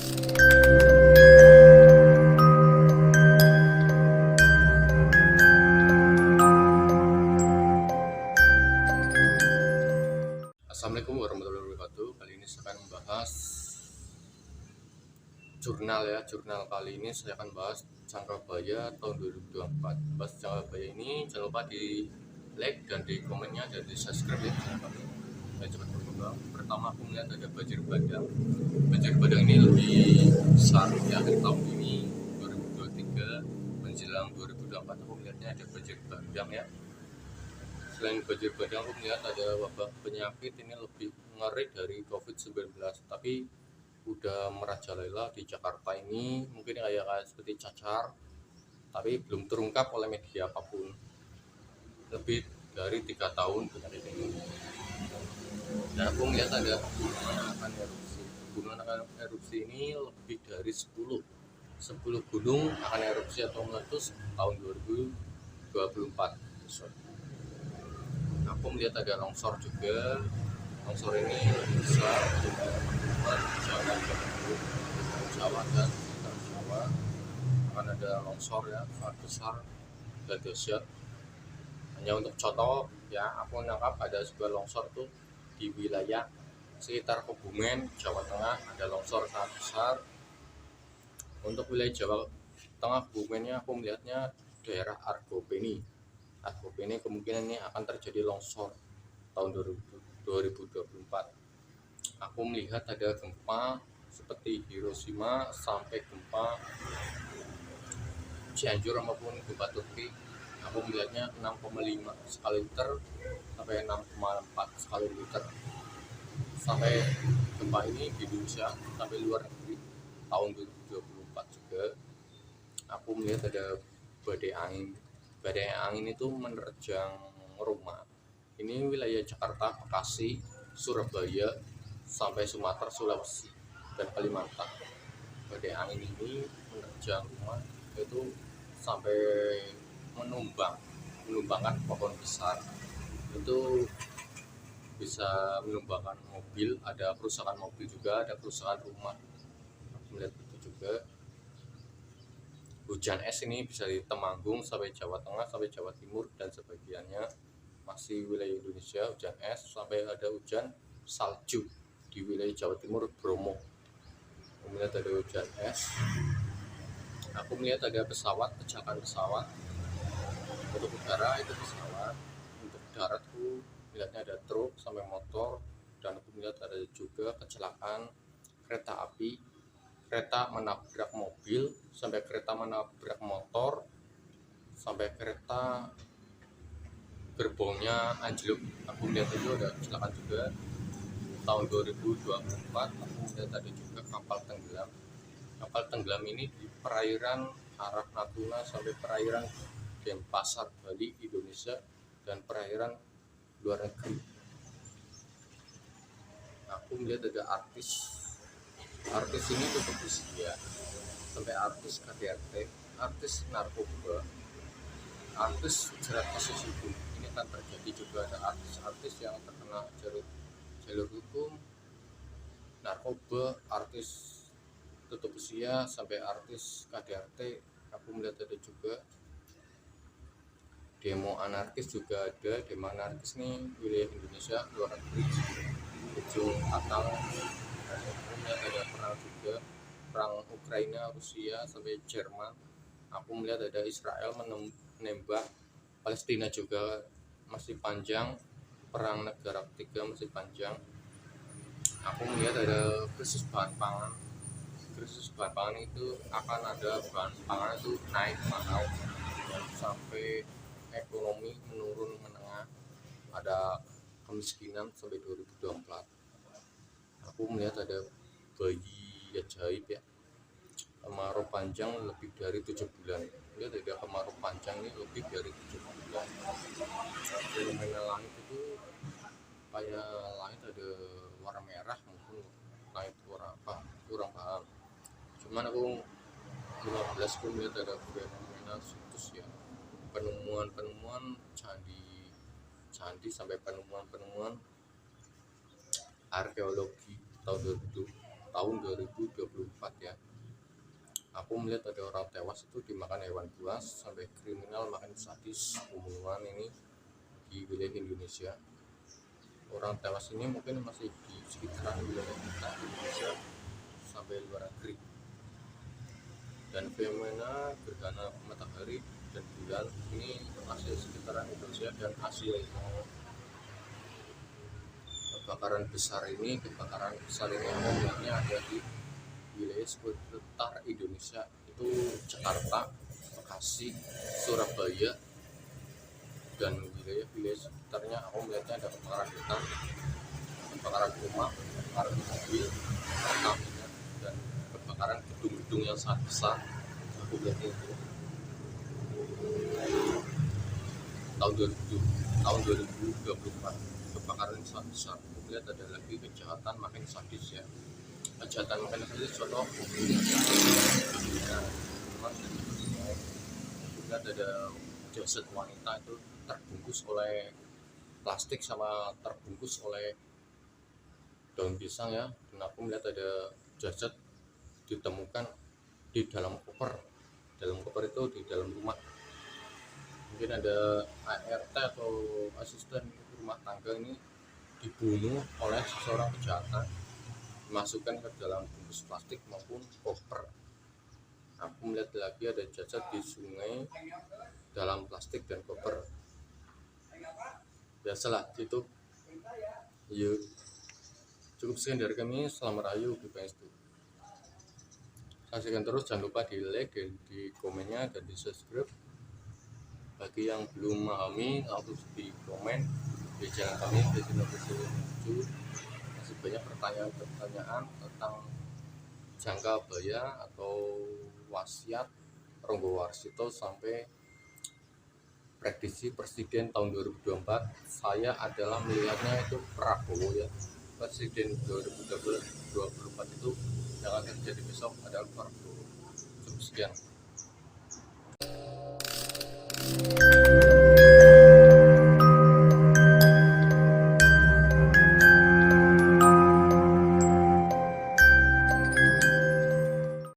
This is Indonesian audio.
Assalamualaikum warahmatullahi wabarakatuh. Kali ini saya akan membahas jurnal kali ini saya akan bahas Cangkrabaya tahun 2024. Bahas Cangkrabaya ini jangan lupa di like dan di komennya dan di subscribe ya, jangan lupa. Cepat berkembang. Pertama aku melihat ada banjir bandang. Banjir bandang ini lebih besar di akhir tahun ini 2023 menjelang 2024. Aku melihatnya ada banjir bandang ya. Selain banjir bandang, aku melihat ada wabah penyakit ini lebih ngeri dari COVID-19, tapi udah merajalela di Jakarta ini, mungkin kayak seperti cacar, tapi belum terungkap oleh media apapun. Lebih dari 3 tahun penyakit ini. Dan aku melihat ada gunung akan erupsi. Gunung akan erupsi ini lebih dari 10 gunung akan erupsi atau meletus tahun 2024. Aku melihat ada longsor juga. Longsor ini besar di daerah Jawa, Jawa dan sekitar Jawa akan ada longsor ya, sangat besar dan dahsyat. Hanya untuk contoh ya, aku menangkap ada sebuah longsor tuh di wilayah sekitar Kebumen, Jawa Tengah, ada longsor sangat besar. Untuk wilayah Jawa Tengah Kebumennya aku melihatnya daerah Argopeni kemungkinan ini akan terjadi longsor tahun 2024. Aku melihat ada gempa seperti Hiroshima sampai gempa Cianjur maupun gempa Turki. Aku melihatnya 6,5 skala Richter sampai 6,4 skala Richter. Sampai gempa ini di Indonesia sampai luar negeri tahun 2024 juga. Aku melihat ada badai angin. Badai angin itu menerjang rumah. Ini wilayah Jakarta, Bekasi, Surabaya, sampai Sumatera, Sulawesi, dan Kalimantan. Badai angin ini menerjang rumah itu sampai menumbangkan pohon besar. Itu bisa menumbangkan mobil, ada kerusakan mobil juga, ada kerusakan rumah. Aku melihat itu juga. Hujan es ini bisa di Temanggung sampai Jawa Tengah sampai Jawa Timur dan sebagiannya masih wilayah Indonesia hujan es, sampai ada hujan salju di wilayah Jawa Timur Bromo. Aku melihat ada hujan es. Aku melihat ada kecelakaan pesawat. Untuk udara itu pesawat, untuk daratku melihatnya ada truk sampai motor, dan aku melihat ada juga kecelakaan kereta api. Kereta menabrak mobil, sampai kereta menabrak motor, sampai kereta gerbongnya anjlok. Aku melihat itu ada kecelakaan juga tahun 2024. Aku melihat ada juga kapal tenggelam. Kapal tenggelam ini di perairan arah Natuna sampai perairan Denpasar, Bali, Indonesia, dan perairan luar negeri. Aku melihat ada artis ini tutup usia, sampai artis KDRT, artis narkoba, artis jerat kasus hukum. Ini akan terjadi juga, ada artis yang terkena jalur hukum, narkoba, artis tutup usia, sampai artis KDRT. Aku melihat ada juga demo anarkis juga ada. Demo anarkis nih wilayah Indonesia, luar negeri, ujung Atal. Kemudian ada perang juga, perang Ukraina, Rusia, sampai Jerman. Aku melihat ada Israel menembak Palestina juga, masih panjang. Perang negara ketiga masih panjang. Aku melihat ada krisis bahan pangan. Krisis bahan pangan itu akan ada bahan pangan itu naik mahal sampai ekonomi menurun menengah, ada kemiskinan sampai 2024. Aku melihat ada bayi ajaib ya, kemarau panjang lebih dari 7 bulan. Lihat ada kemarau panjang ini lebih dari 7 bulan. Fenomena langit itu kayak langit ada warna merah, mungkin langit warna apa kurang paham. Cuman aku 15 aku melihat ada fenomena situs ya, penemuan candi sampai penemuan arkeologi tahun 2024 ya. melihat ada orang tewas itu dimakan hewan buas, sampai kriminal makin sadis pembunuhan ini di wilayah Indonesia. Orang tewas ini mungkin masih di sekitaran wilayah kita Indonesia sampai luar negeri. Dan fenomena gerhana matahari dan bulan ini masih sekitaran Indonesia dan Asia. Kebakaran besar ini umumnya ada di wilayah seputar Indonesia, itu Jakarta, Bekasi, Surabaya, dan wilayah-wilayah sekitarnya. Aku melihatnya ada kebakaran hutan, kebakaran rumah, kebakaran mobil, Pertamina, dan kebakaran gedung-gedung yang sangat besar. Aku melihatnya itu tahun 2024 kebakaran yang sangat besar. Aku melihat ada lagi kejahatan makin sadis ya. Kejahatan makin sadis contoh lihat ada jasad wanita itu terbungkus oleh plastik sama terbungkus oleh daun pisang ya. Dan aku melihat ada jasad ditemukan di dalam koper itu di dalam rumah. Mungkin ada ART atau asisten rumah tangga ini dibunuh oleh seseorang kejahatan, dimasukkan ke dalam bungkus plastik maupun koper. Aku melihat lagi ada jasad di sungai dalam plastik dan koper. Biasalah itu. Yuk, cukup sekian dari kami. Selamat rayu, Bipangestu. Saksikan terus, jangan lupa di like dan di komennya dan di subscribe. Bagi yang belum memahami, langsung di komen di channel kami Presiden menuju. Masih banyak pertanyaan tentang jangka baya atau wasiat Ronggo Warsito sampai prediksi presiden tahun 2024. Saya adalah melihatnya itu Prabowo ya. Presiden 2024 itu yang akan terjadi besok adalah Prabowo. Cukup sekian.